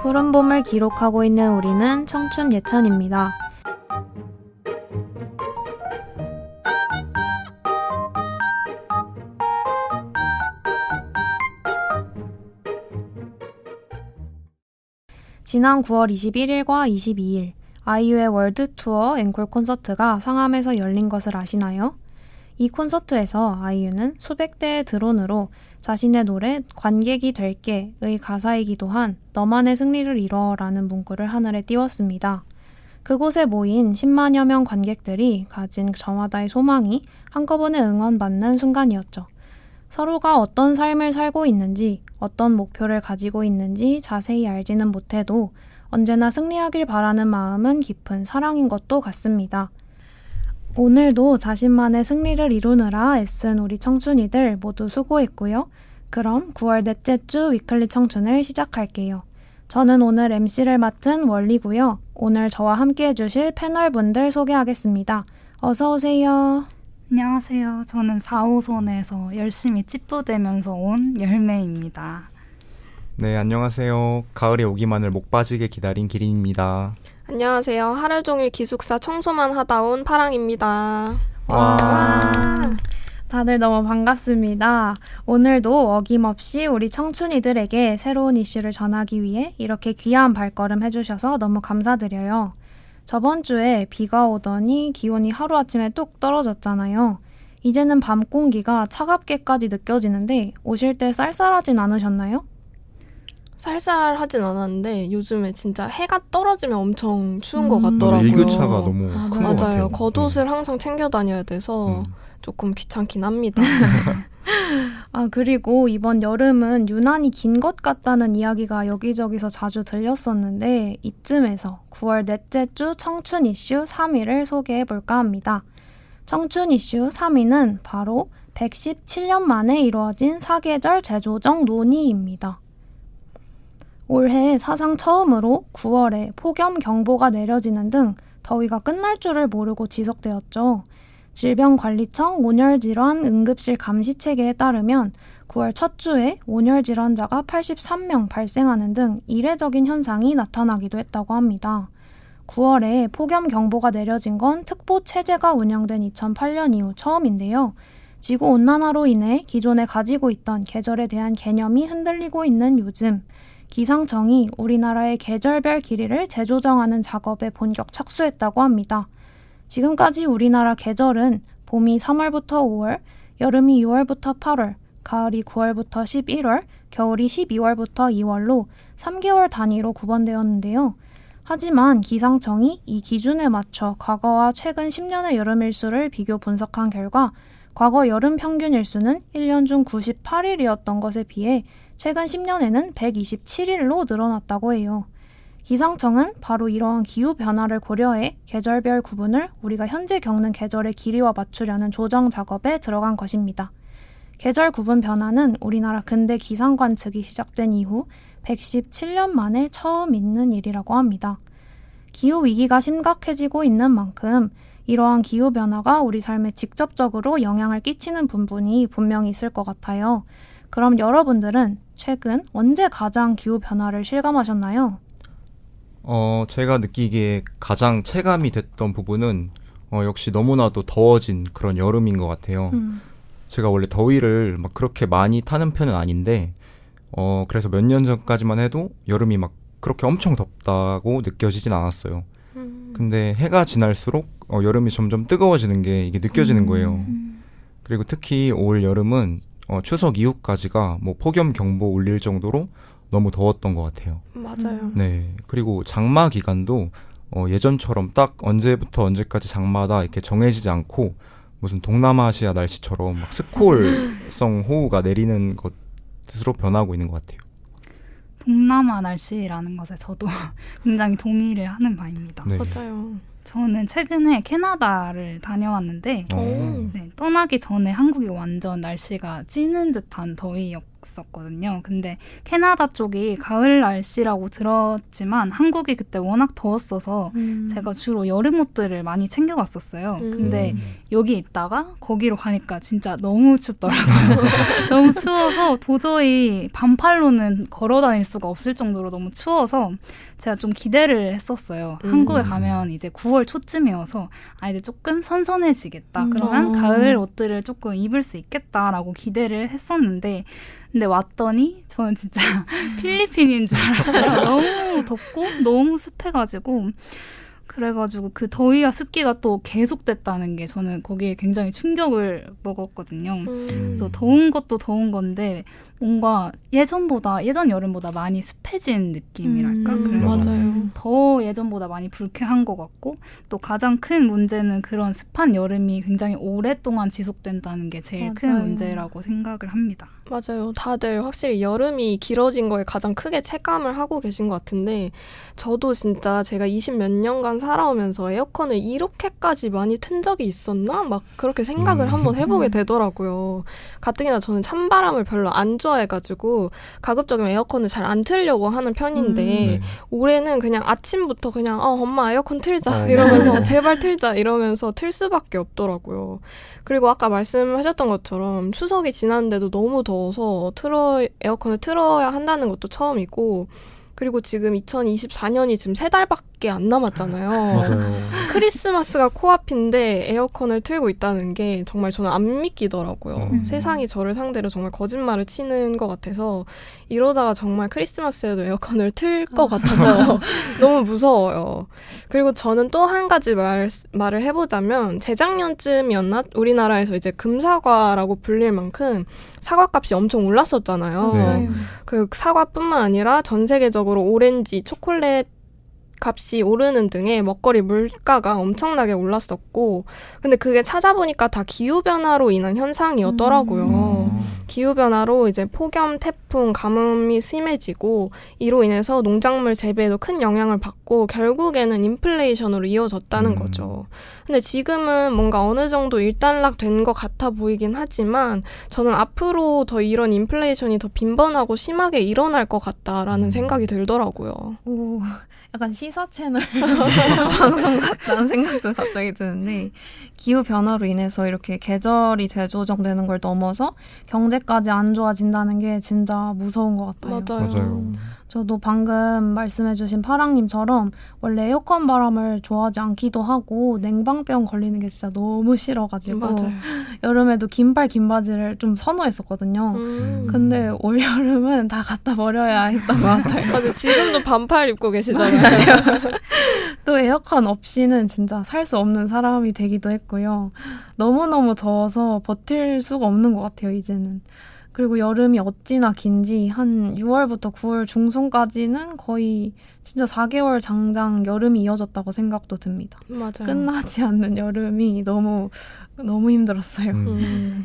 푸른 봄을 기록하고 있는 우리는 청춘 예찬입니다. 지난 9월 21일과 22일 아이유의 월드 투어 앵콜 콘서트가 상암에서 열린 것을 아시나요? 이 콘서트에서 아이유는 수백 대의 드론으로 자신의 노래 관객이 될게의 가사이기도 한 너만의 승리를 이뤄라는 문구를 하늘에 띄웠습니다. 그곳에 모인 10만여 명 관객들이 가진 저마다의 소망이 한꺼번에 응원받는 순간이었죠. 서로가 어떤 삶을 살고 있는지, 어떤 목표를 가지고 있는지 자세히 알지는 못해도 언제나 승리하길 바라는 마음은 깊은 사랑인 것도 같습니다. 오늘도 자신만의 승리를 이루느라 애쓴 우리 청춘이들 모두 수고했고요. 그럼 9월 넷째 주 위클리 청춘을 시작할게요. 저는 오늘 MC를 맡은 월리고요. 오늘 저와 함께 해주실 패널분들 소개하겠습니다. 어서 오세요. 안녕하세요. 저는 4호선에서 열심히 찌뿌대면서 온 열매입니다. 네, 안녕하세요. 가을이 오기만을 목 빠지게 기다린 기린입니다. 안녕하세요. 하루 종일 기숙사 청소만 하다 온 파랑입니다. 와, 다들 너무 반갑습니다. 오늘도 어김없이 우리 청춘이들에게 새로운 이슈를 전하기 위해 이렇게 귀한 발걸음 해주셔서 너무 감사드려요. 저번 주에 비가 오더니 기온이 하루아침에 뚝 떨어졌잖아요. 이제는 밤 공기가 차갑게까지 느껴지는데 오실 때 쌀쌀하진 않으셨나요? 쌀쌀하진 않았는데 요즘에 진짜 해가 떨어지면 엄청 추운 것 같더라고요. 일교차가 너무 큰 것 같아요. 맞아요. 겉옷을 항상 챙겨 다녀야 돼서 조금 귀찮긴 합니다. 그리고 이번 여름은 유난히 긴 것 같다는 이야기가 여기저기서 자주 들렸었는데 이쯤에서 9월 넷째 주 청춘 이슈 3위를 소개해볼까 합니다. 청춘 이슈 3위는 바로 117년 만에 이루어진 사계절 재조정 논의입니다. 올해 사상 처음으로 9월에 폭염경보가 내려지는 등 더위가 끝날 줄을 모르고 지속되었죠. 질병관리청 온열질환 응급실 감시체계에 따르면 9월 첫 주에 온열질환자가 83명 발생하는 등 이례적인 현상이 나타나기도 했다고 합니다. 9월에 폭염경보가 내려진 건 특보체제가 운영된 2008년 이후 처음인데요. 지구온난화로 인해 기존에 가지고 있던 계절에 대한 개념이 흔들리고 있는 요즘, 기상청이 우리나라의 계절별 길이를 재조정하는 작업에 본격 착수했다고 합니다. 지금까지 우리나라 계절은 봄이 3월부터 5월, 여름이 6월부터 8월, 가을이 9월부터 11월, 겨울이 12월부터 2월로 3개월 단위로 구분되었는데요. 하지만 기상청이 이 기준에 맞춰 과거와 최근 10년의 여름 일수를 비교 분석한 결과 과거 여름 평균 일수는 1년 중 98일이었던 것에 비해 최근 10년에는 127일로 늘어났다고 해요. 기상청은 바로 이러한 기후변화를 고려해 계절별 구분을 우리가 현재 겪는 계절의 길이와 맞추려는 조정 작업에 들어간 것입니다. 계절 구분 변화는 우리나라 근대 기상 관측이 시작된 이후 117년 만에 처음 있는 일이라고 합니다. 기후위기가 심각해지고 있는 만큼 이러한 기후변화가 우리 삶에 직접적으로 영향을 끼치는 부분이 분명히 있을 것 같아요. 그럼 여러분들은 최근 언제 가장 기후변화를 실감하셨나요? 제가 느끼기에 가장 체감이 됐던 부분은 역시 너무나도 더워진 그런 여름인 것 같아요. 제가 원래 더위를 막 그렇게 많이 타는 편은 아닌데 그래서 몇 년 전까지만 해도 여름이 막 그렇게 엄청 덥다고 느껴지진 않았어요. 근데 해가 지날수록 여름이 점점 뜨거워지는 게 이게 느껴지는 거예요. 그리고 특히 올 여름은 추석 이후까지가 뭐 폭염 경보 울릴 정도로 너무 더웠던 것 같아요. 맞아요. 네. 그리고 장마 기간도 예전처럼 딱 언제부터 언제까지 장마다 이렇게 정해지지 않고 무슨 동남아시아 날씨처럼 막 스콜성 호우가 내리는 것으로 변하고 있는 것 같아요. 동남아 날씨라는 것에 저도 굉장히 동의를 하는 바입니다. 네. 맞아요. 저는 최근에 캐나다를 다녀왔는데 네. 네, 떠나기 전에 한국이 완전 날씨가 찌는 듯한 더위였었거든요. 근데 캐나다 쪽이 가을 날씨라고 들었지만 한국이 그때 워낙 더웠어서 제가 주로 여름 옷들을 많이 챙겨갔었어요. 근데 여기 있다가 거기로 가니까 진짜 너무 춥더라고요. 너무 추워서 도저히 반팔로는 걸어 다닐 수가 없을 정도로 너무 추워서 제가 좀 기대를 했었어요. 한국에 가면 이제 9월 초쯤이어서 이제 조금 선선해지겠다. 그러면 가을 옷들을 조금 입을 수 있겠다라고 기대를 했었는데 근데 왔더니 저는 진짜 필리핀인 줄 알았어요. 너무 덥고 너무 습해가지고 그래가지고 그 더위와 습기가 또 계속됐다는 게 저는 거기에 굉장히 충격을 먹었거든요. 그래서 더운 것도 더운 건데 뭔가 예전 여름보다 많이 습해진 느낌이랄까? 그래서 맞아요. 더 예전보다 많이 불쾌한 것 같고 또 가장 큰 문제는 그런 습한 여름이 굉장히 오랫동안 지속된다는 게 제일 큰 문제라고 생각을 합니다. 맞아요. 다들 확실히 여름이 길어진 거에 가장 크게 체감을 하고 계신 것 같은데 저도 진짜 제가 20 몇 년간 살아오면서 에어컨을 이렇게까지 많이 튼 적이 있었나? 막 그렇게 생각을 한번 해보게 되더라고요. 가뜩이나 저는 찬바람을 별로 안 좋아해가지고 가급적이면 에어컨을 잘 안 틀려고 하는 편인데 올해는 그냥 아침부터 그냥 엄마 에어컨 틀자 이러면서 제발 틀자 이러면서 틀 수밖에 없더라고요. 그리고 아까 말씀하셨던 것처럼 추석이 지났는데도 너무 더워서 에어컨을 틀어야 한다는 것도 처음이고 그리고 지금 2024년이 지금 3달밖에 안 남았잖아요. 맞아요. 크리스마스가 코앞인데 에어컨을 틀고 있다는 게 정말 저는 안 믿기더라고요. 세상이 저를 상대로 정말 거짓말을 치는 것 같아서 이러다가 정말 크리스마스에도 에어컨을 틀 것 같아서 너무 무서워요. 그리고 저는 또 한 가지 말을 해보자면 재작년쯤이었나? 우리나라에서 이제 금사과라고 불릴 만큼 사과값이 엄청 올랐었잖아요. 네. 그 사과뿐만 아니라 전 세계적으로 오렌지, 초콜릿 값이 오르는 등의 먹거리 물가가 엄청나게 올랐었고 근데 그게 찾아보니까 다 기후변화로 인한 현상이었더라고요. 기후변화로 이제 폭염, 태풍, 가뭄이 심해지고 이로 인해서 농작물 재배에도 큰 영향을 받고 결국에는 인플레이션으로 이어졌다는 거죠. 근데 지금은 뭔가 어느 정도 일단락된 것 같아 보이긴 하지만 저는 앞으로 더 이런 인플레이션이 더 빈번하고 심하게 일어날 것 같다라는 생각이 들더라고요. 오, 약간 시사 채널 방송 같다는 생각도 갑자기 드는데 기후변화로 인해서 이렇게 계절이 재조정되는 걸 넘어서 경제까지 안 좋아진다는 게 진짜 무서운 것 같아요. 맞아요. 저도 방금 말씀해주신 파랑님처럼 원래 에어컨 바람을 좋아하지 않기도 하고 냉방병 걸리는 게 진짜 너무 싫어가지고 맞아요. 여름에도 긴팔 긴 바지를 좀 선호했었거든요. 근데 올여름은 다 갖다 버려야 했던 것 같아요. 맞아요. 지금도 반팔 입고 계시잖아요. 또 에어컨 없이는 진짜 살 수 없는 사람이 되기도 했고요. 너무너무 더워서 버틸 수가 없는 것 같아요, 이제는. 그리고 여름이 어찌나 긴지 한 6월부터 9월 중순까지는 거의 진짜 4개월 장장 여름이 이어졌다고 생각도 듭니다. 맞아요. 끝나지 않는 여름이 너무 힘들었어요.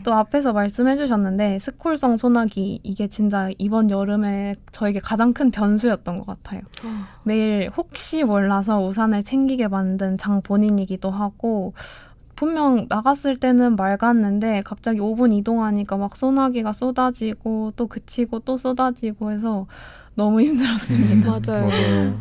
또 앞에서 말씀해 주셨는데 스콜성 소나기 이게 진짜 이번 여름에 저에게 가장 큰 변수였던 것 같아요. 매일 혹시 몰라서 우산을 챙기게 만든 장본인이기도 하고 분명 나갔을 때는 맑았는데 갑자기 5분 이동하니까 막 소나기가 쏟아지고 또 그치고 또 쏟아지고 해서 너무 힘들었습니다. 맞아요.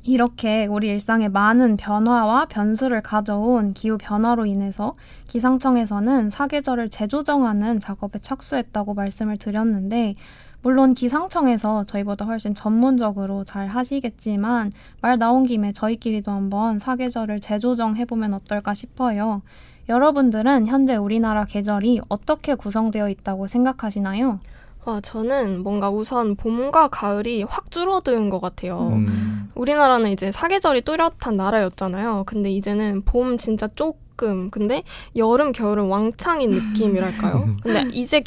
이렇게 우리 일상에 많은 변화와 변수를 가져온 기후변화로 인해서 기상청에서는 사계절을 재조정하는 작업에 착수했다고 말씀을 드렸는데 물론 기상청에서 저희보다 훨씬 전문적으로 잘 하시겠지만 말 나온 김에 저희끼리도 한번 사계절을 재조정해보면 어떨까 싶어요. 여러분들은 현재 우리나라 계절이 어떻게 구성되어 있다고 생각하시나요? 저는 뭔가 우선 봄과 가을이 확 줄어든 것 같아요. 우리나라는 이제 사계절이 뚜렷한 나라였잖아요. 근데 이제는 봄 진짜 근데 여름, 겨울은 왕창인 느낌이랄까요? 근데 이제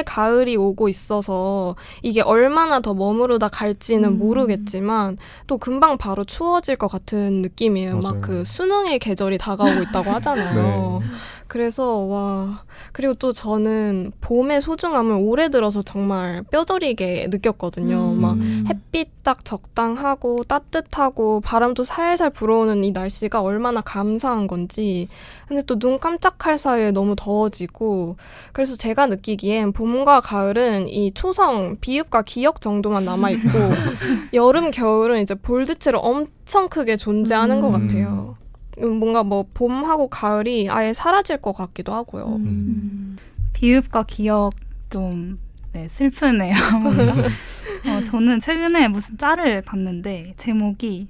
가을이 오고 있어서 이게 얼마나 더 머무르다 갈지는 모르겠지만 또 금방 바로 추워질 것 같은 느낌이에요. 막 그 수능의 계절이 다가오고 있다고 하잖아요. 네. 그래서 그리고 또 저는 봄의 소중함을 올해 들어서 정말 뼈저리게 느꼈거든요. 막 햇빛 딱 적당하고 따뜻하고 바람도 살살 불어오는 이 날씨가 얼마나 감사한 건지. 근데 또 눈 깜짝할 사이에 너무 더워지고, 그래서 제가 느끼기엔 봄과 가을은 이 초성, 비읍과 기역 정도만 남아있고 여름, 겨울은 이제 볼드체로 엄청 크게 존재하는 것 같아요. 뭔가 뭐 봄하고 가을이 아예 사라질 것 같기도 하고요. 비읍과 기역 좀 슬프네요. 저는 최근에 무슨 짤을 봤는데 제목이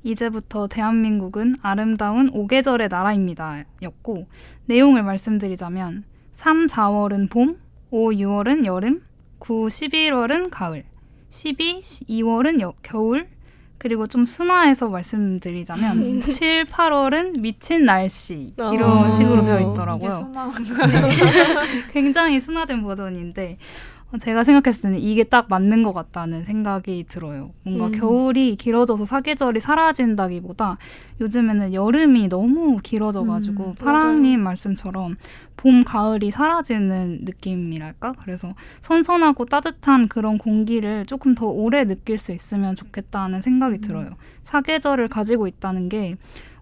이제부터 대한민국은 아름다운 5계절의 나라입니다 였고, 내용을 말씀드리자면 3, 4월은 봄, 5, 6월은 여름, 9, 11월은 가을, 12, 2월은 겨울, 그리고 좀 순화해서 말씀드리자면 7, 8월은 미친 날씨 이런 식으로 되어 있더라고요. 굉장히 순화된 버전인데 제가 생각했을 때는 이게 딱 맞는 것 같다는 생각이 들어요. 뭔가 겨울이 길어져서 사계절이 사라진다기보다 요즘에는 여름이 너무 길어져가지고 파랑님 말씀처럼 봄, 가을이 사라지는 느낌이랄까? 그래서 선선하고 따뜻한 그런 공기를 조금 더 오래 느낄 수 있으면 좋겠다는 생각이 들어요. 사계절을 가지고 있다는 게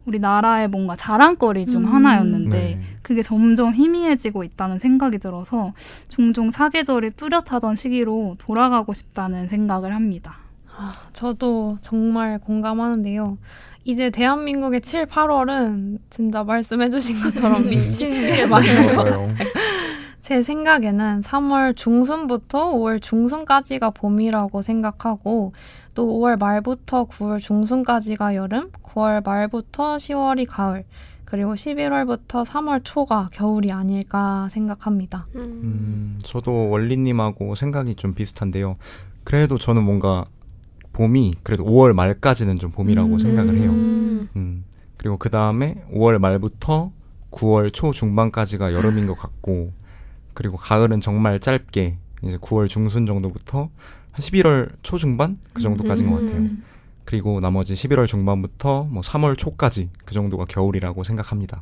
우리나라의 뭔가 자랑거리 중 하나였는데 네. 그게 점점 희미해지고 있다는 생각이 들어서 종종 사계절이 뚜렷하던 시기로 돌아가고 싶다는 생각을 합니다. 저도 정말 공감하는데요. 이제 대한민국의 7, 8월은 진짜 말씀해주신 것처럼 미친 게 많은 것 같아요. 제 생각에는 3월 중순부터 5월 중순까지가 봄이라고 생각하고, 또 5월 말부터 9월 중순까지가 여름, 9월 말부터 10월이 가을, 그리고 11월부터 3월 초가 겨울이 아닐까 생각합니다. 저도 원리님하고 생각이 좀 비슷한데요. 그래도 저는 뭔가 봄이 그래도 5월 말까지는 좀 봄이라고 생각을 해요. 그리고 그 다음에 5월 말부터 9월 초 중반까지가 여름인 것 같고, 그리고 가을은 정말 짧게 이제 9월 중순 정도부터 한 11월 초중반 그 정도까지인 것 같아요. 그리고 나머지 11월 중반부터 뭐 3월 초까지 그 정도가 겨울이라고 생각합니다.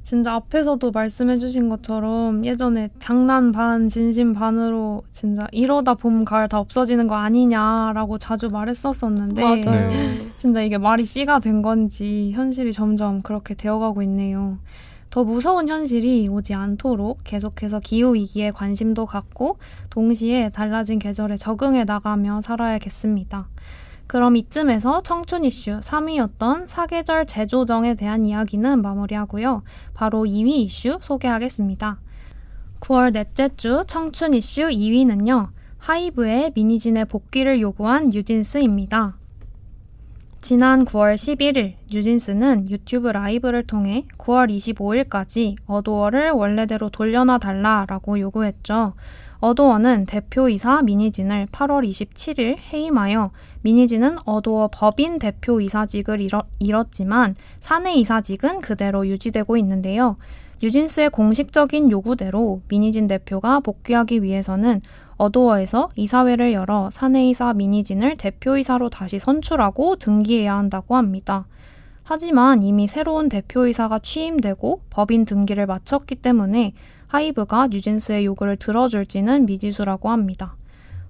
진짜 앞에서도 말씀해주신 것처럼 예전에 장난 반 진심 반으로 진짜 이러다 봄 가을 다 없어지는 거 아니냐라고 자주 말했었었는데 맞아요. 진짜 이게 말이 씨가 된 건지 현실이 점점 그렇게 되어가고 있네요. 더 무서운 현실이 오지 않도록 계속해서 기후위기에 관심도 갖고 동시에 달라진 계절에 적응해 나가며 살아야겠습니다. 그럼 이쯤에서 청춘 이슈 3위였던 사계절 재조정에 대한 이야기는 마무리하고요. 바로 2위 이슈 소개하겠습니다. 9월 넷째 주 청춘 이슈 2위는요. 하이브의 미니진의 복귀를 요구한 뉴진스입니다. 지난 9월 11일 뉴진스는 유튜브 라이브를 통해 9월 25일까지 어도어를 원래대로 돌려놔달라라고 요구했죠. 어도어는 대표이사 미니진을 8월 27일 해임하여 미니진은 어도어 법인 대표이사직을 잃었지만 사내이사직은 그대로 유지되고 있는데요. 뉴진스의 공식적인 요구대로 미니진 대표가 복귀하기 위해서는 어도어에서 이사회를 열어 사내이사 미니진을 대표이사로 다시 선출하고 등기해야 한다고 합니다. 하지만 이미 새로운 대표이사가 취임되고 법인 등기를 마쳤기 때문에 하이브가 뉴진스의 요구를 들어줄지는 미지수라고 합니다.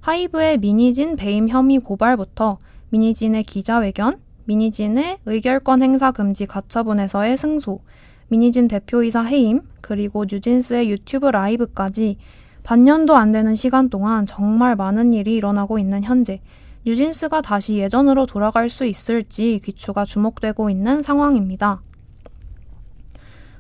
하이브의 미니진 배임 혐의 고발부터 미니진의 기자회견, 미니진의 의결권 행사 금지 가처분에서의 승소, 미니진 대표이사 해임, 그리고 뉴진스의 유튜브 라이브까지 반년도 안 되는 시간 동안 정말 많은 일이 일어나고 있는 현재, 뉴진스가 다시 예전으로 돌아갈 수 있을지 귀추가 주목되고 있는 상황입니다.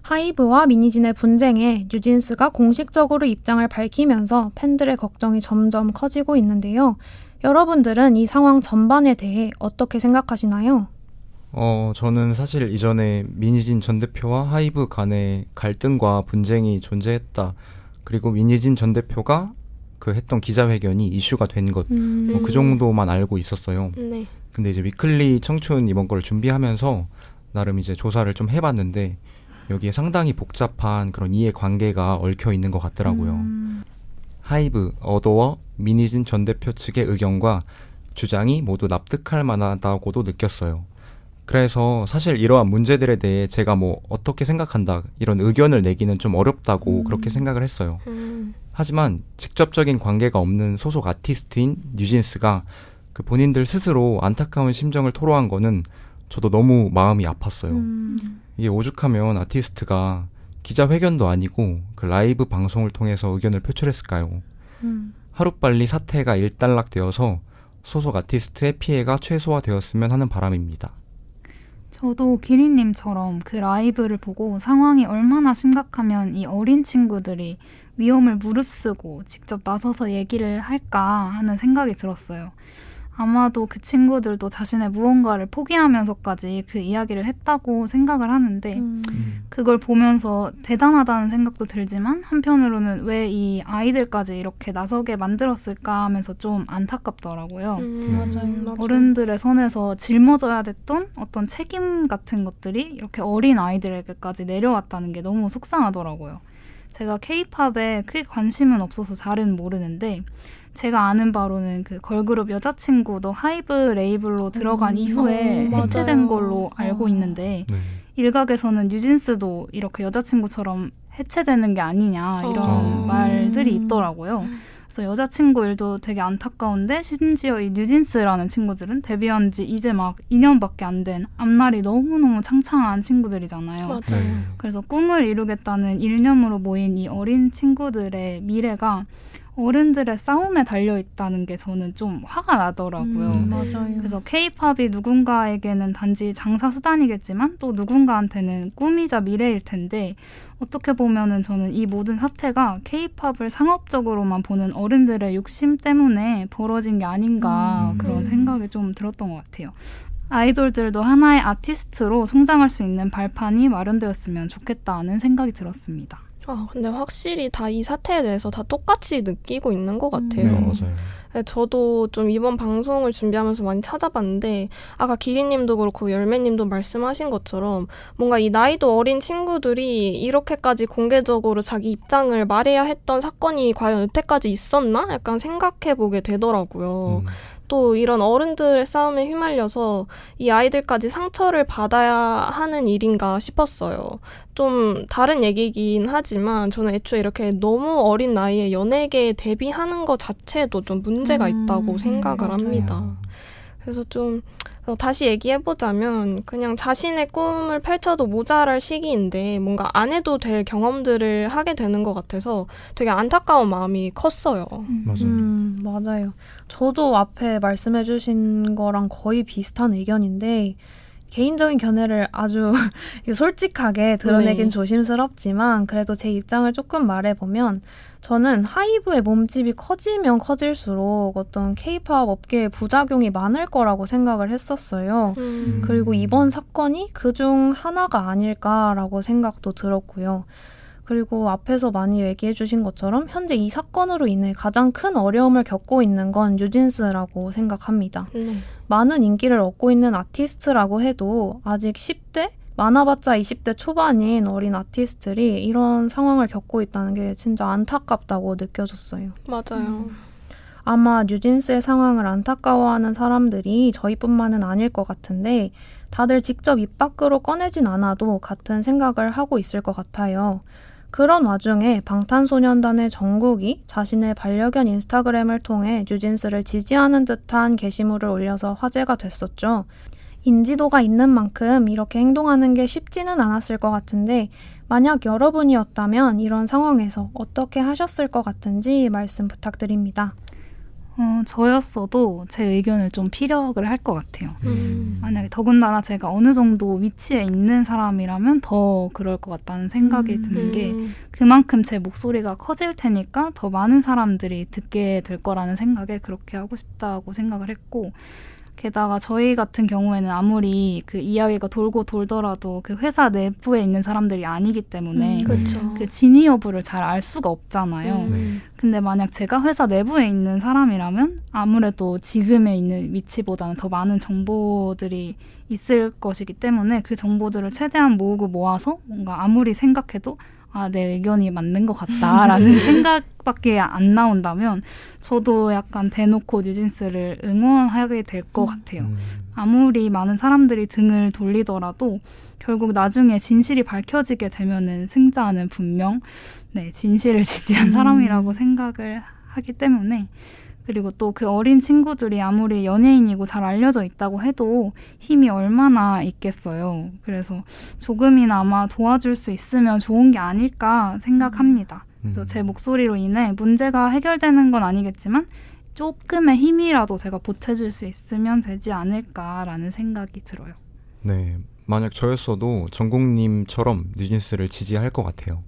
하이브와 미니진의 분쟁에 뉴진스가 공식적으로 입장을 밝히면서 팬들의 걱정이 점점 커지고 있는데요. 여러분들은 이 상황 전반에 대해 어떻게 생각하시나요? 저는 사실 이전에 미니진 전 대표와 하이브 간의 갈등과 분쟁이 존재했다. 그리고 미니진 전 대표가 그 했던 기자회견이 이슈가 된 것, 그 정도만 알고 있었어요. 네. 근데 이제 위클리 청춘 이번 걸 준비하면서 나름 이제 조사를 좀 해봤는데 여기에 상당히 복잡한 그런 이해관계가 얽혀 있는 것 같더라고요. 하이브, 어도어, 미니진 전 대표 측의 의견과 주장이 모두 납득할 만하다고도 느꼈어요. 그래서 사실 이러한 문제들에 대해 제가 뭐 어떻게 생각한다 이런 의견을 내기는 좀 어렵다고 그렇게 생각을 했어요. 하지만 직접적인 관계가 없는 소속 아티스트인 뉴진스가 그 본인들 스스로 안타까운 심정을 토로한 거는 저도 너무 마음이 아팠어요. 이게 오죽하면 아티스트가 기자회견도 아니고 그 라이브 방송을 통해서 의견을 표출했을까요? 하루빨리 사태가 일단락되어서 소속 아티스트의 피해가 최소화되었으면 하는 바람입니다. 저도 기린님처럼 그 라이브를 보고 상황이 얼마나 심각하면 이 어린 친구들이 위험을 무릅쓰고 직접 나서서 얘기를 할까 하는 생각이 들었어요. 아마도 그 친구들도 자신의 무언가를 포기하면서까지 그 이야기를 했다고 생각을 하는데 그걸 보면서 대단하다는 생각도 들지만 한편으로는 왜 이 아이들까지 이렇게 나서게 만들었을까 하면서 좀 안타깝더라고요. 맞아요. 어른들의 선에서 짊어져야 됐던 어떤 책임 같은 것들이 이렇게 어린 아이들에게까지 내려왔다는 게 너무 속상하더라고요. 제가 K-팝에 크게 관심은 없어서 잘은 모르는데 제가 아는 바로는 그 걸그룹 여자친구도 하이브 레이블로 들어간 이후에 해체된 걸로 알고 있는데 일각에서는 뉴진스도 이렇게 여자친구처럼 해체되는 게 아니냐 이런 말들이 있더라고요. 그래서 여자친구 일도 되게 안타까운데 심지어 이 뉴진스라는 친구들은 데뷔한 지 이제 막 2년밖에 안 된 앞날이 너무너무 창창한 친구들이잖아요. 맞아요. 그래서 꿈을 이루겠다는 일념으로 모인 이 어린 친구들의 미래가 어른들의 싸움에 달려있다는 게 저는 좀 화가 나더라고요. 맞아요. 그래서 K-팝이 누군가에게는 단지 장사 수단이겠지만 또 누군가한테는 꿈이자 미래일 텐데 어떻게 보면은 저는 이 모든 사태가 K-팝을 상업적으로만 보는 어른들의 욕심 때문에 벌어진 게 아닌가 그런 생각이 좀 들었던 것 같아요. 아이돌들도 하나의 아티스트로 성장할 수 있는 발판이 마련되었으면 좋겠다는 생각이 들었습니다. 근데 확실히 다 이 사태에 대해서 다 똑같이 느끼고 있는 것 같아요. 네, 맞아요. 네, 저도 좀 이번 방송을 준비하면서 많이 찾아봤는데 아까 기리님도 그렇고 열매님도 말씀하신 것처럼 뭔가 이 나이도 어린 친구들이 이렇게까지 공개적으로 자기 입장을 말해야 했던 사건이 과연 여태까지 있었나? 약간 생각해보게 되더라고요. 또 이런 어른들의 싸움에 휘말려서 이 아이들까지 상처를 받아야 하는 일인가 싶었어요. 좀 다른 얘기긴 하지만 저는 애초에 이렇게 너무 어린 나이에 연예계에 데뷔하는 것 자체도 좀 문제가 있다고 생각을 합니다. 그래서 좀 다시 얘기해보자면 그냥 자신의 꿈을 펼쳐도 모자랄 시기인데 뭔가 안 해도 될 경험들을 하게 되는 것 같아서 되게 안타까운 마음이 컸어요. 맞아요. 저도 앞에 말씀해주신 거랑 거의 비슷한 의견인데 개인적인 견해를 아주 솔직하게 드러내긴 조심스럽지만 그래도 제 입장을 조금 말해보면 저는 하이브의 몸집이 커지면 커질수록 어떤 K-팝 업계에 부작용이 많을 거라고 생각을 했었어요. 그리고 이번 사건이 그중 하나가 아닐까라고 생각도 들었고요. 그리고 앞에서 많이 얘기해 주신 것처럼 현재 이 사건으로 인해 가장 큰 어려움을 겪고 있는 건 뉴진스라고 생각합니다. 많은 인기를 얻고 있는 아티스트라고 해도 아직 10대? 많아봤자 20대 초반인 어린 아티스트들이 이런 상황을 겪고 있다는 게 진짜 안타깝다고 느껴졌어요. 맞아요. 아마 뉴진스의 상황을 안타까워하는 사람들이 저희뿐만은 아닐 것 같은데 다들 직접 입 밖으로 꺼내진 않아도 같은 생각을 하고 있을 것 같아요. 그런 와중에 방탄소년단의 정국이 자신의 반려견 인스타그램을 통해 뉴진스를 지지하는 듯한 게시물을 올려서 화제가 됐었죠. 인지도가 있는 만큼 이렇게 행동하는 게 쉽지는 않았을 것 같은데 만약 여러분이었다면 이런 상황에서 어떻게 하셨을 것 같은지 말씀 부탁드립니다. 저였어도 제 의견을 좀 피력을 할 것 같아요. 만약에 더군다나 제가 어느 정도 위치에 있는 사람이라면 더 그럴 것 같다는 생각이 드는 게 그만큼 제 목소리가 커질 테니까 더 많은 사람들이 듣게 될 거라는 생각에 그렇게 하고 싶다고 생각을 했고 게다가 저희 같은 경우에는 아무리 그 이야기가 돌고 돌더라도 그 회사 내부에 있는 사람들이 아니기 때문에 그 진위 여부를 잘 알 수가 없잖아요. 근데 만약 제가 회사 내부에 있는 사람이라면 아무래도 지금에 있는 위치보다는 더 많은 정보들이 있을 것이기 때문에 그 정보들을 최대한 모으고 모아서 뭔가 아무리 생각해도 내 의견이 맞는 것 같다라는 생각밖에 안 나온다면 저도 약간 대놓고 뉴진스를 응원하게 될 것 같아요. 아무리 많은 사람들이 등을 돌리더라도 결국 나중에 진실이 밝혀지게 되면은 승자는 분명 진실을 지지한 사람이라고 생각을 하기 때문에, 그리고 또 그 어린 친구들이 아무리 연예인이고 잘 알려져 있다고 해도 힘이 얼마나 있겠어요. 그래서 조금이나 아마 도와줄 수 있으면 좋은 게 아닐까 생각합니다. 그래서 제 목소리로 인해 문제가 해결되는 건 아니겠지만 조금의 힘이라도 제가 보태줄 수 있으면 되지 않을까라는 생각이 들어요. 네, 만약 저였어도 정국님처럼 뉴진스를 지지할 것 같아요.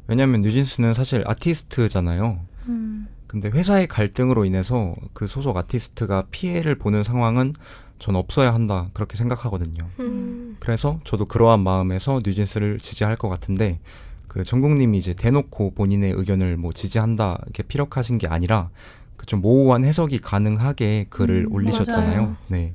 왜냐하면 뉴진스는 사실 아티스트잖아요. 근데 회사의 갈등으로 인해서 그 소속 아티스트가 피해를 보는 상황은 전 없어야 한다, 그렇게 생각하거든요. 그래서 저도 그러한 마음에서 뉴진스를 지지할 것 같은데, 그 정국님이 이제 대놓고 본인의 의견을 뭐 지지한다 이렇게 피력하신 게 아니라 그 좀 모호한 해석이 가능하게 글을 올리셨잖아요. 맞아요. 네,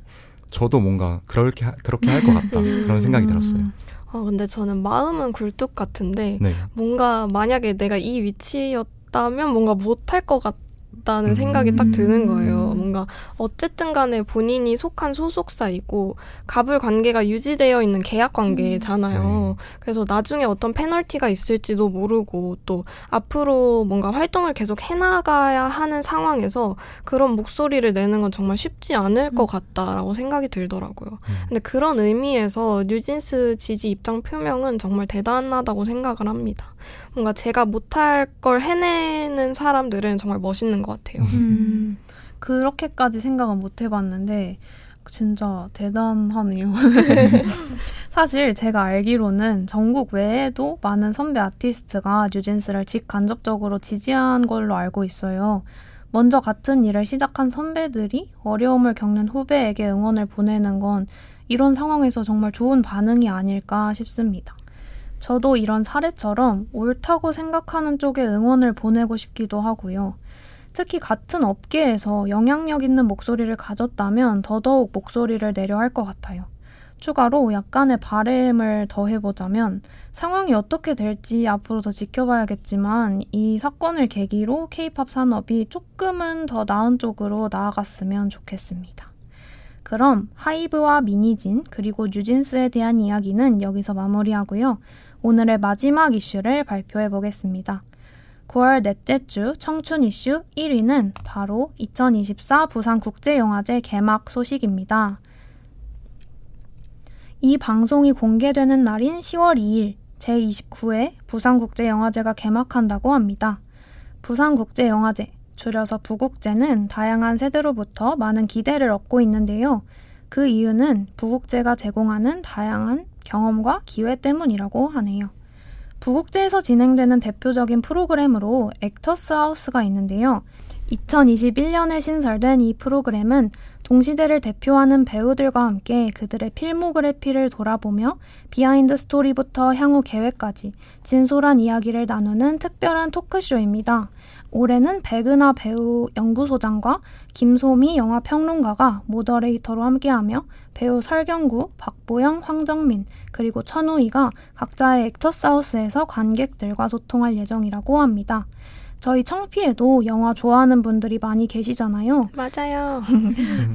저도 뭔가 그렇게 할 것 같다, 그런 생각이 들었어요. 근데 저는 마음은 굴뚝 같은데 네. 뭔가 만약에 내가 이 위치였다면 뭔가 못할 것 같다는 생각이 딱 드는 거예요. 뭔가 어쨌든 간에 본인이 속한 소속사이고 갑을 관계가 유지되어 있는 계약 관계잖아요. 그래서 나중에 어떤 페널티가 있을지도 모르고 또 앞으로 뭔가 활동을 계속 해나가야 하는 상황에서 그런 목소리를 내는 건 정말 쉽지 않을 것 같다라고 생각이 들더라고요. 근데 그런 의미에서 뉴진스 지지 입장 표명은 정말 대단하다고 생각을 합니다. 뭔가 제가 못할 걸 해내는 사람들은 정말 멋있는 것 같아요. 그렇게까지 생각은 못 해봤는데 진짜 대단하네요. 사실 제가 알기로는 전국 외에도 많은 선배 아티스트가 뉴진스를 직간접적으로 지지한 걸로 알고 있어요. 먼저 같은 일을 시작한 선배들이 어려움을 겪는 후배에게 응원을 보내는 건 이런 상황에서 정말 좋은 반응이 아닐까 싶습니다. 저도 이런 사례처럼 옳다고 생각하는 쪽에 응원을 보내고 싶기도 하고요. 특히 같은 업계에서 영향력 있는 목소리를 가졌다면 더더욱 목소리를 내려 할 것 같아요. 추가로 약간의 바램을 더해보자면 상황이 어떻게 될지 앞으로 더 지켜봐야겠지만 이 사건을 계기로 K-팝 산업이 조금은 더 나은 쪽으로 나아갔으면 좋겠습니다. 그럼 하이브와 미니진 그리고 뉴진스에 대한 이야기는 여기서 마무리하고요. 오늘의 마지막 이슈를 발표해 보겠습니다. 9월 넷째 주 청춘 이슈 1위는 바로 2024 부산국제영화제 개막 소식입니다. 이 방송이 공개되는 날인 10월 2일 제29회 부산국제영화제가 개막한다고 합니다. 부산국제영화제, 줄여서 부국제는 다양한 세대로부터 많은 기대를 얻고 있는데요. 그 이유는 부국제가 제공하는 다양한 경험과 기회 때문이라고 하네요. 부국제에서 진행되는 대표적인 프로그램으로 액터스 하우스가 있는데요. 2021년에 신설된 이 프로그램은 동시대를 대표하는 배우들과 함께 그들의 필모그래피를 돌아보며 비하인드 스토리부터 향후 계획까지 진솔한 이야기를 나누는 특별한 토크쇼입니다. 올해는 백은하 배우 연구소장과 김소미 영화평론가가 모더레이터로 함께하며 배우 설경구, 박보영, 황정민, 그리고 천우희가 각자의 액터스하우스에서 관객들과 소통할 예정이라고 합니다. 저희 청피에도 영화 좋아하는 분들이 많이 계시잖아요. 맞아요.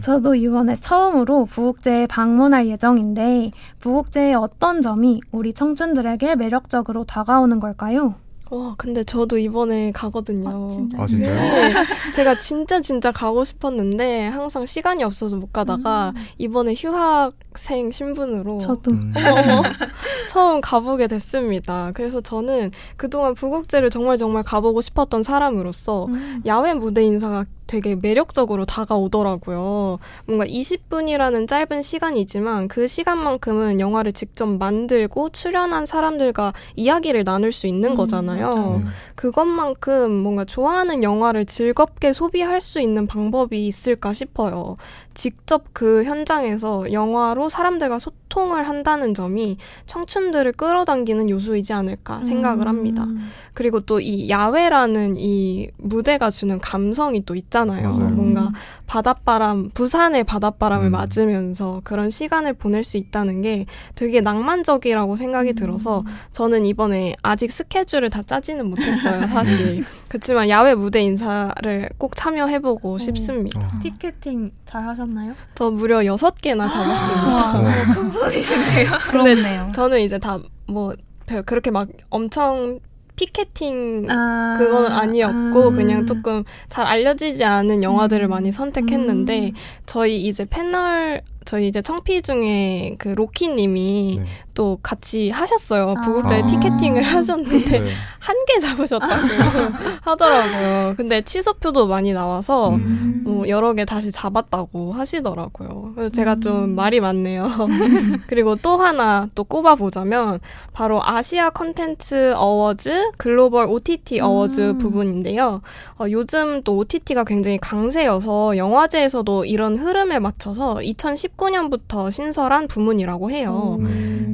저도 이번에 처음으로 부국제에 방문할 예정인데 부국제의 어떤 점이 우리 청춘들에게 매력적으로 다가오는 걸까요? 와, 근데 저도 이번에 가거든요. 진짜요? 아, 진짜요? 네, 제가 진짜 가고 싶었는데 항상 시간이 없어서 못 가다가 이번에 휴학생 신분으로 저도. 처음 가보게 됐습니다. 그래서 저는 그동안 부국제를 정말 가보고 싶었던 사람으로서 야외 무대 인사가 되게 매력적으로 다가오더라고요. 뭔가 20분이라는 짧은 시간이지만 그 시간만큼은 영화를 직접 만들고 출연한 사람들과 이야기를 나눌 수 있는 거잖아요. 그것만큼 뭔가 좋아하는 영화를 즐겁게 소비할 수 있는 방법이 있을까 싶어요. 직접 그 현장에서 영화로 사람들과 소통을 한다는 점이 청춘들을 끌어당기는 요소이지 않을까 생각을 합니다. 그리고 또 이 야외라는 이 무대가 주는 감성이 또 있잖아요. 있잖아요. 맞아요. 뭔가 바닷바람, 부산의 바닷바람을 음. 맞으면서 그런 시간을 보낼 수 있다는 게 되게 낭만적이라고 생각이 들어서 저는 이번에 아직 스케줄을 다 짜지는 못했어요, 사실. 그렇지만 야외 무대 인사를 꼭 참여해보고 싶습니다. 티켓팅 잘 하셨나요? 저 무려 6개나 잡았습니다. 와, 금손이신데요. 그렇네요. 저는 이제 다 뭐 그렇게 막 엄청 피켓팅 그거는 아니었고 그냥 조금 잘 알려지지 않은 영화들을 많이 선택했는데 저희 이제 청피 중에 그 로키님이 네. 또 같이 하셨어요. 부국대 아. 티켓팅을 하셨는데 네. 한 개 잡으셨다고 하더라고요. 근데 취소표도 많이 나와서 뭐 여러 개 다시 잡았다고 하시더라고요. 그래서 제가 좀 말이 많네요. 그리고 또 하나 또 꼽아보자면 바로 아시아 컨텐츠 어워즈 글로벌 OTT 어워즈 부분인데요. 요즘 또 OTT가 굉장히 강세여서 영화제에서도 이런 흐름에 맞춰서 2019년부터 신설한 부문이라고 해요.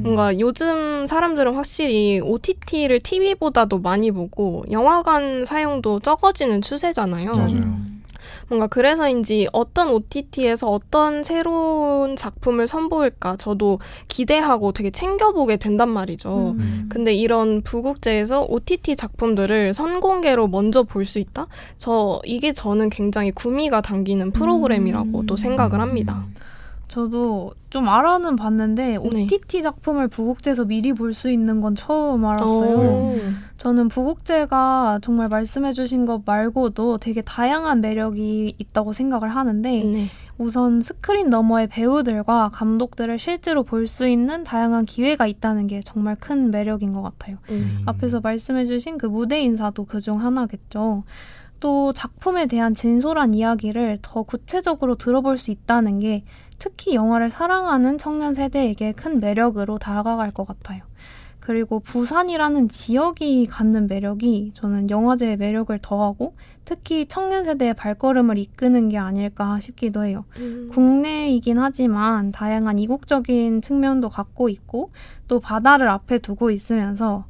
뭔가 요즘 사람들은 확실히 OTT를 TV보다도 많이 보고 영화관 사용도 적어지는 추세잖아요. 맞아요. 뭔가 그래서인지 어떤 OTT에서 어떤 새로운 작품을 선보일까 저도 기대하고 되게 챙겨보게 된단 말이죠. 근데 이런 부국제에서 OTT 작품들을 선공개로 먼저 볼 수 있다? 이게 저는 굉장히 구미가 당기는 프로그램이라고 또 생각을 합니다. 저도 좀 알아는 봤는데 OTT 작품을 부국제에서 미리 볼 수 있는 건 처음 알았어요. 저는 부국제가 정말 말씀해주신 것 말고도 되게 다양한 매력이 있다고 생각을 하는데 우선 스크린 너머의 배우들과 감독들을 실제로 볼 수 있는 다양한 기회가 있다는 게 정말 큰 매력인 것 같아요. 앞에서 말씀해주신 그 무대 인사도 그중 하나겠죠. 또 작품에 대한 진솔한 이야기를 더 구체적으로 들어볼 수 있다는 게 특히 영화를 사랑하는 청년 세대에게 큰 매력으로 다가갈 것 같아요. 그리고 부산이라는 지역이 갖는 매력이 저는 영화제의 매력을 더하고 특히 청년 세대의 발걸음을 이끄는 게 아닐까 싶기도 해요. 국내이긴 하지만 다양한 이국적인 측면도 갖고 있고 또 바다를 앞에 두고 있으면서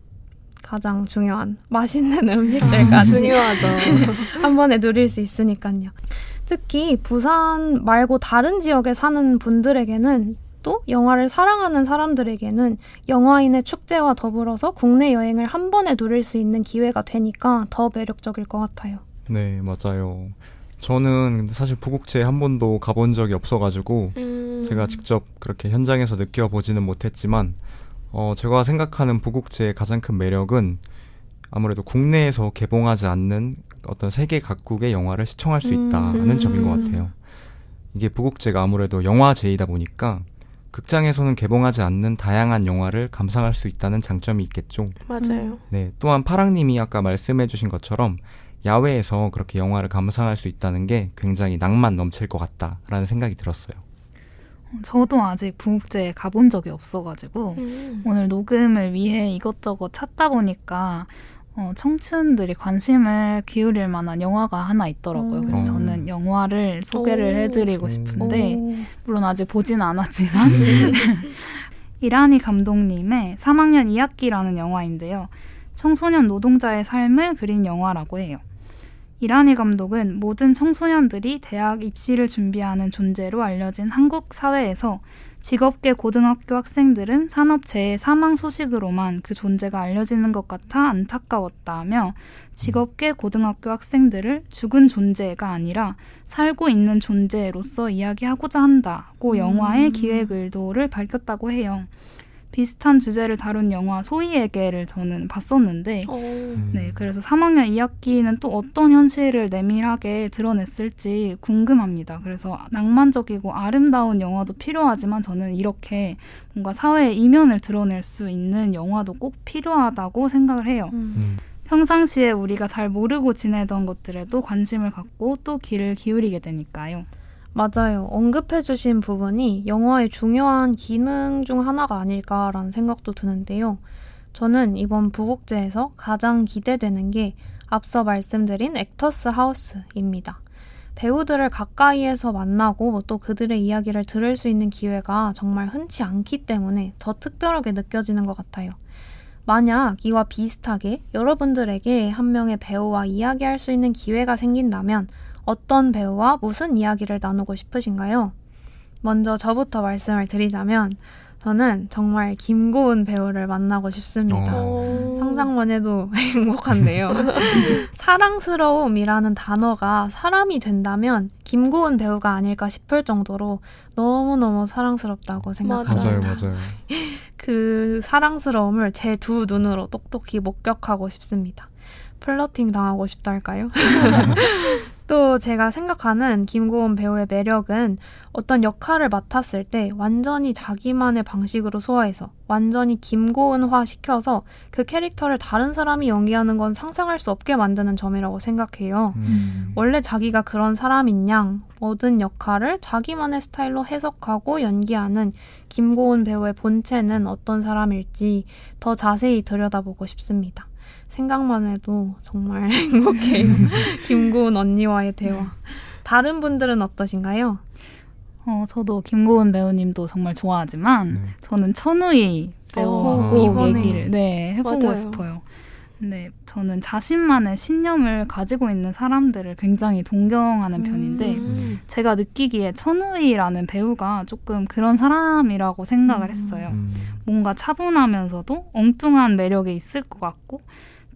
가장 중요한 맛있는 음식들까지 중요하죠. 한 번에 누릴 수 있으니까요. 특히 부산 말고 다른 지역에 사는 분들에게는 또 영화를 사랑하는 사람들에게는 영화인의 축제와 더불어서 국내 여행을 한 번에 누릴 수 있는 기회가 되니까 더 매력적일 것 같아요. 네, 맞아요. 저는 사실 부국제에 한 번도 가본 적이 없어가지고 제가 직접 그렇게 현장에서 느껴보지는 못했지만 제가 생각하는 부국제의 가장 큰 매력은 아무래도 국내에서 개봉하지 않는 어떤 세계 각국의 영화를 시청할 수 있다는 점인 것 같아요. 이게 부국제가 아무래도 영화제이다 보니까 극장에서는 개봉하지 않는 다양한 영화를 감상할 수 있다는 장점이 있겠죠. 맞아요. 네, 또한 파랑님이 아까 말씀해 주신 것처럼 야외에서 그렇게 영화를 감상할 수 있다는 게 굉장히 낭만 넘칠 것 같다라는 생각이 들었어요. 저도 아직 부국제에 가본 적이 없어가지고 오늘 녹음을 위해 이것저것 찾다 보니까 청춘들이 관심을 기울일 만한 영화가 하나 있더라고요. 그래서 저는 영화를 소개를 해드리고 싶은데 물론 아직 보진 않았지만 이란희 감독님의 3학년 2학기라는 영화인데요. 청소년 노동자의 삶을 그린 영화라고 해요. 이란희 감독은 모든 청소년들이 대학 입시를 준비하는 존재로 알려진 한국 사회에서 직업계 고등학교 학생들은 산업재해 사망 소식으로만 그 존재가 알려지는 것 같아 안타까웠다며 직업계 고등학교 학생들을 죽은 존재가 아니라 살고 있는 존재로서 이야기하고자 한다고 영화의 기획 의도를 밝혔다고 해요. 비슷한 주제를 다룬 영화 소희에게를 저는 봤었는데 네, 그래서 3학년 2학기는 또 어떤 현실을 내밀하게 드러냈을지 궁금합니다. 그래서 낭만적이고 아름다운 영화도 필요하지만 저는 이렇게 뭔가 사회의 이면을 드러낼 수 있는 영화도 꼭 필요하다고 생각을 해요. 평상시에 우리가 잘 모르고 지내던 것들에도 관심을 갖고 또 귀를 기울이게 되니까요. 맞아요. 언급해주신 부분이 영화의 중요한 기능 중 하나가 아닐까라는 생각도 드는데요. 저는 이번 부국제에서 가장 기대되는 게 앞서 말씀드린 액터스 하우스입니다. 배우들을 가까이에서 만나고 또 그들의 이야기를 들을 수 있는 기회가 정말 흔치 않기 때문에 더 특별하게 느껴지는 것 같아요. 만약 이와 비슷하게 여러분들에게 한 명의 배우와 이야기할 수 있는 기회가 생긴다면 어떤 배우와 무슨 이야기를 나누고 싶으신가요? 먼저 저부터 말씀을 드리자면 저는 정말 김고은 배우를 만나고 싶습니다. 상상만 해도 행복한데요. 사랑스러움이라는 단어가 사람이 된다면 김고은 배우가 아닐까 싶을 정도로 너무너무 사랑스럽다고 생각합니다. 맞아요. 그 사랑스러움을 제 두 눈으로 똑똑히 목격하고 싶습니다. 플러팅 당하고 싶다 할까요? 또 제가 생각하는 김고은 배우의 매력은 어떤 역할을 맡았을 때 완전히 자기만의 방식으로 소화해서 완전히 김고은화 시켜서 그 캐릭터를 다른 사람이 연기하는 건 상상할 수 없게 만드는 점이라고 생각해요. 원래 자기가 그런 사람인 양 모든 역할을 자기만의 스타일로 해석하고 연기하는 김고은 배우의 본체는 어떤 사람일지 더 자세히 들여다보고 싶습니다. 생각만 해도 정말 행복해요. 김고은 언니와의 대화. 다른 분들은 어떠신가요? 저도 김고은 배우님도 정말 좋아하지만 저는 천우희 배우하고 얘기를 해보고 맞아요. 싶어요. 근데 저는 자신만의 신념을 가지고 있는 사람들을 굉장히 동경하는 편인데 제가 느끼기에 천우희라는 배우가 조금 그런 사람이라고 생각을 했어요. 뭔가 차분하면서도 엉뚱한 매력이 있을 것 같고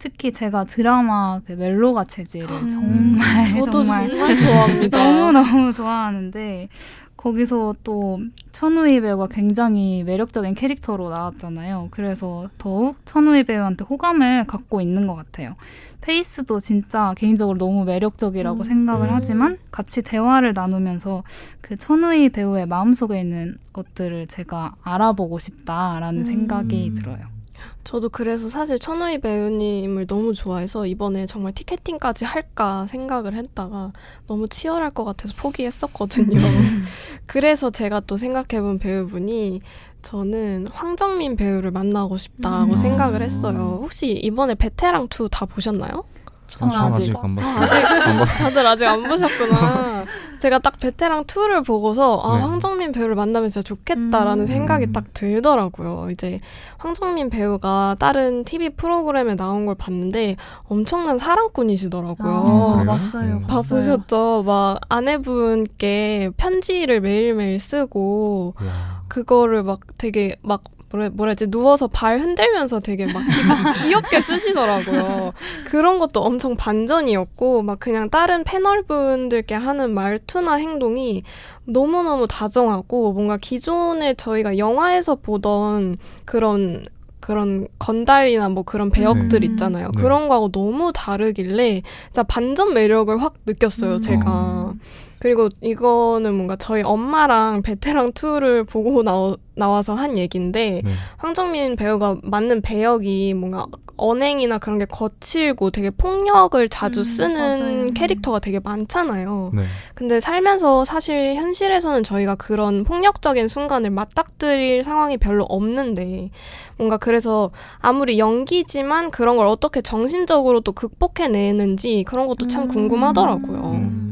특히 제가 드라마 그 멜로가 체질을 저도 정말 좋아합니다. 너무너무 좋아하는데 거기서 또 천우희 배우가 굉장히 매력적인 캐릭터로 나왔잖아요. 그래서 더욱 천우희 배우한테 호감을 갖고 있는 것 같아요. 페이스도 진짜 개인적으로 너무 매력적이라고 생각을 하지만 같이 대화를 나누면서 그 천우희 배우의 마음속에 있는 것들을 제가 알아보고 싶다라는 생각이 들어요. 저도 그래서 사실 천우희 배우님을 너무 좋아해서 이번에 정말 티켓팅까지 할까 생각을 했다가 너무 치열할 것 같아서 포기했었거든요. 그래서 제가 또 생각해본 배우분이 저는 황정민 배우를 만나고 싶다고 생각을 했어요. 혹시 이번에 베테랑2 다 보셨나요? 저는 아직 안 봤어요. 다들 아직 안 보셨구나. 제가 딱 베테랑2를 보고서 황정민 배우를 만나면 진짜 좋겠다라는 생각이 딱 들더라고요. 이제 황정민 배우가 다른 TV 프로그램에 나온 걸 봤는데 엄청난 사랑꾼이시더라고요. 봤어요. 다 보셨죠? 막 아내분께 편지를 매일매일 쓰고 그거를 막 되게 막 뭐라 해야지 누워서 발 흔들면서 되게 막 귀엽게 쓰시더라고요. 그런 것도 엄청 반전이었고 막 그냥 다른 패널분들께 하는 말투나 행동이 너무너무 다정하고 뭔가 기존에 저희가 영화에서 보던 그런 건달이나 뭐 그런 배역들 있잖아요. 그런 거하고 너무 다르길래 진짜 반전 매력을 확 느꼈어요, 제가. 그리고 이거는 뭔가 저희 엄마랑 베테랑2를 보고 나와서 한 얘기인데 황정민 배우가 맡는 배역이 뭔가 언행이나 그런 게 거칠고 되게 폭력을 자주 쓰는 캐릭터가 되게 많잖아요. 근데 살면서 사실 현실에서는 저희가 그런 폭력적인 순간을 맞닥뜨릴 상황이 별로 없는데 뭔가 그래서 아무리 연기지만 그런 걸 어떻게 정신적으로 또 극복해내는지 그런 것도 참 궁금하더라고요.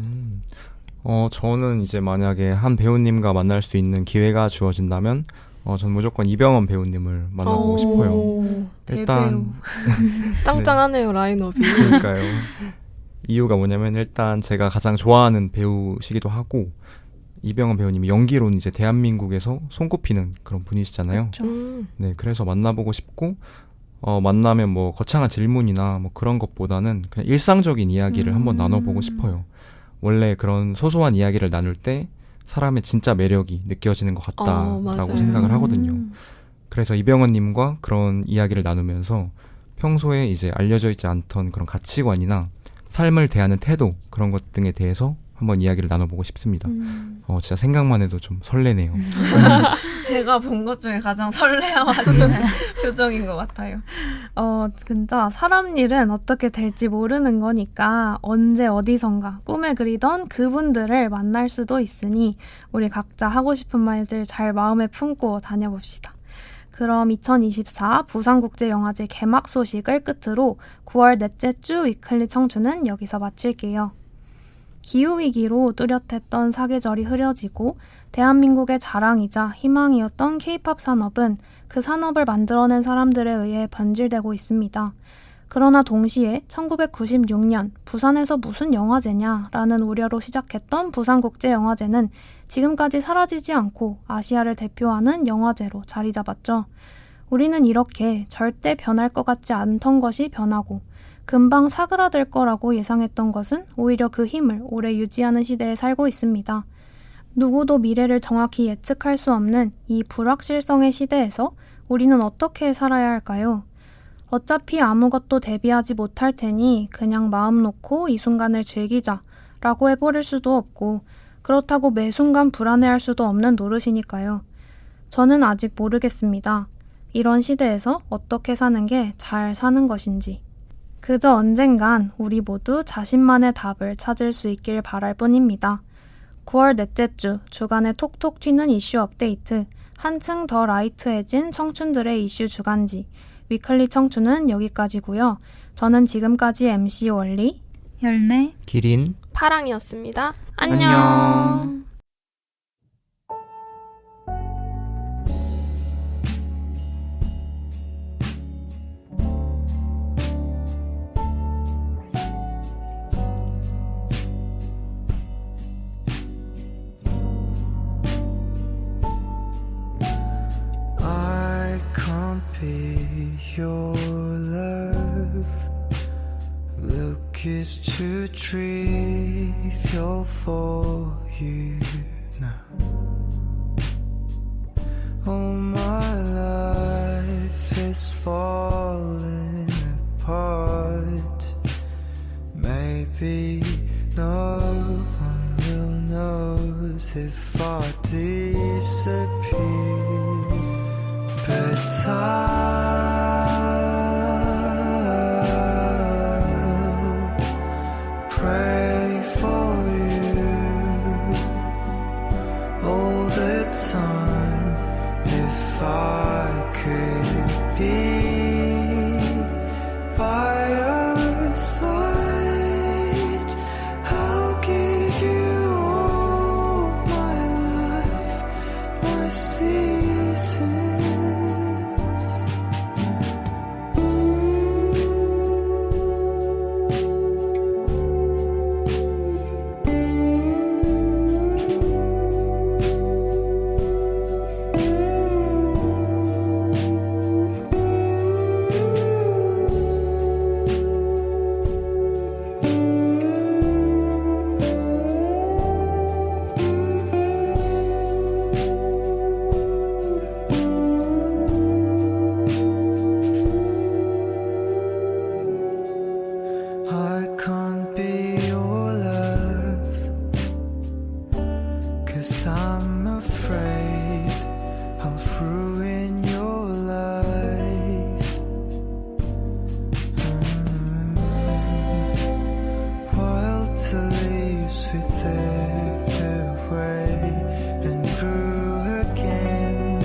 저는 이제 만약에 한 배우님과 만날 수 있는 기회가 주어진다면 저는 무조건 이병헌 배우님을 만나보고 싶어요. 일단 짱짱하네요, 라인업이. 그러니까요. 이유가 뭐냐면 일단 제가 가장 좋아하는 배우시기도 하고 이병헌 배우님이 연기로는 이제 대한민국에서 손꼽히는 그런 분이시잖아요. 네, 그래서 만나보고 싶고 만나면 뭐 거창한 질문이나 뭐 그런 것보다는 그냥 일상적인 이야기를 한번 나눠보고 싶어요. 원래 그런 소소한 이야기를 나눌 때 사람의 진짜 매력이 느껴지는 것 같다라고 생각을 하거든요. 그래서 이병헌님과 그런 이야기를 나누면서 평소에 이제 알려져 있지 않던 그런 가치관이나 삶을 대하는 태도 그런 것 등에 대해서 한번 이야기를 나눠보고 싶습니다. 진짜 생각만 해도 좀 설레네요. 제가 본 것 중에 가장 설레어하시는 표정인 것 같아요. 진짜 사람 일은 어떻게 될지 모르는 거니까 언제 어디선가 꿈에 그리던 그분들을 만날 수도 있으니 우리 각자 하고 싶은 말들 잘 마음에 품고 다녀봅시다. 그럼 2024 부산국제영화제 개막 소식을 끝으로 9월 넷째 주 위클리 청춘은 여기서 마칠게요. 기후위기로 뚜렷했던 사계절이 흐려지고 대한민국의 자랑이자 희망이었던 K-팝 산업은 그 산업을 만들어낸 사람들에 의해 변질되고 있습니다. 그러나 동시에 1996년 부산에서 무슨 영화제냐라는 우려로 시작했던 부산국제영화제는 지금까지 사라지지 않고 아시아를 대표하는 영화제로 자리 잡았죠. 우리는 이렇게 절대 변할 것 같지 않던 것이 변하고 금방 사그라들 거라고 예상했던 것은 오히려 그 힘을 오래 유지하는 시대에 살고 있습니다. 누구도 미래를 정확히 예측할 수 없는 이 불확실성의 시대에서 우리는 어떻게 살아야 할까요? 어차피 아무것도 대비하지 못할 테니 그냥 마음 놓고 이 순간을 즐기자 라고 해버릴 수도 없고 그렇다고 매 순간 불안해할 수도 없는 노릇이니까요. 저는 아직 모르겠습니다. 이런 시대에서 어떻게 사는 게 잘 사는 것인지. 그저 언젠간 우리 모두 자신만의 답을 찾을 수 있길 바랄 뿐입니다. 9월 넷째 주 주간의 톡톡 튀는 이슈 업데이트, 한층 더 라이트해진 청춘들의 이슈 주간지 위클리 청춘은 여기까지고요. 저는 지금까지 MC 원리, 열매, 기린, 파랑이었습니다. 안녕. 안녕. I can't be your love. Look is too trivial for you now. Oh, my life is falling apart. Maybe no one will notice if I disappear. But I'll pray for you all the time. If I could be by your side, I'll give you all my life, my seasons. I can't be your love, 'cause I'm afraid I'll ruin your life. Wild to leaves withered away and grew again.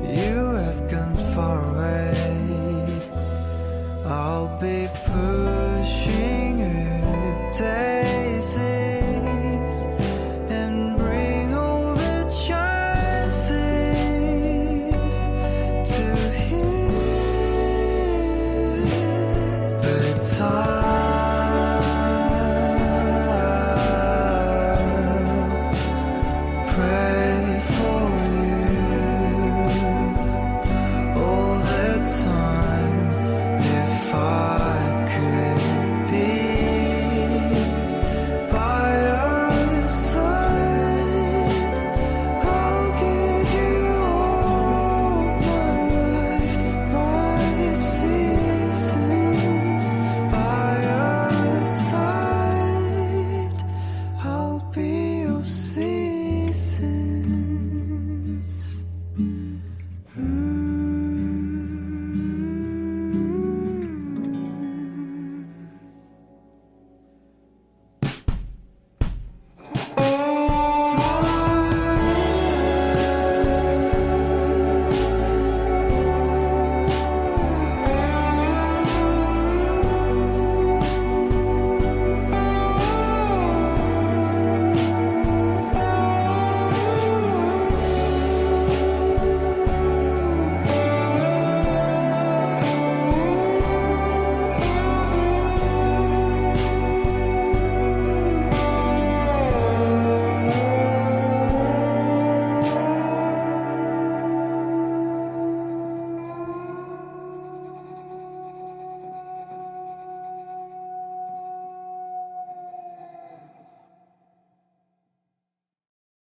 You have gone far away. I'll be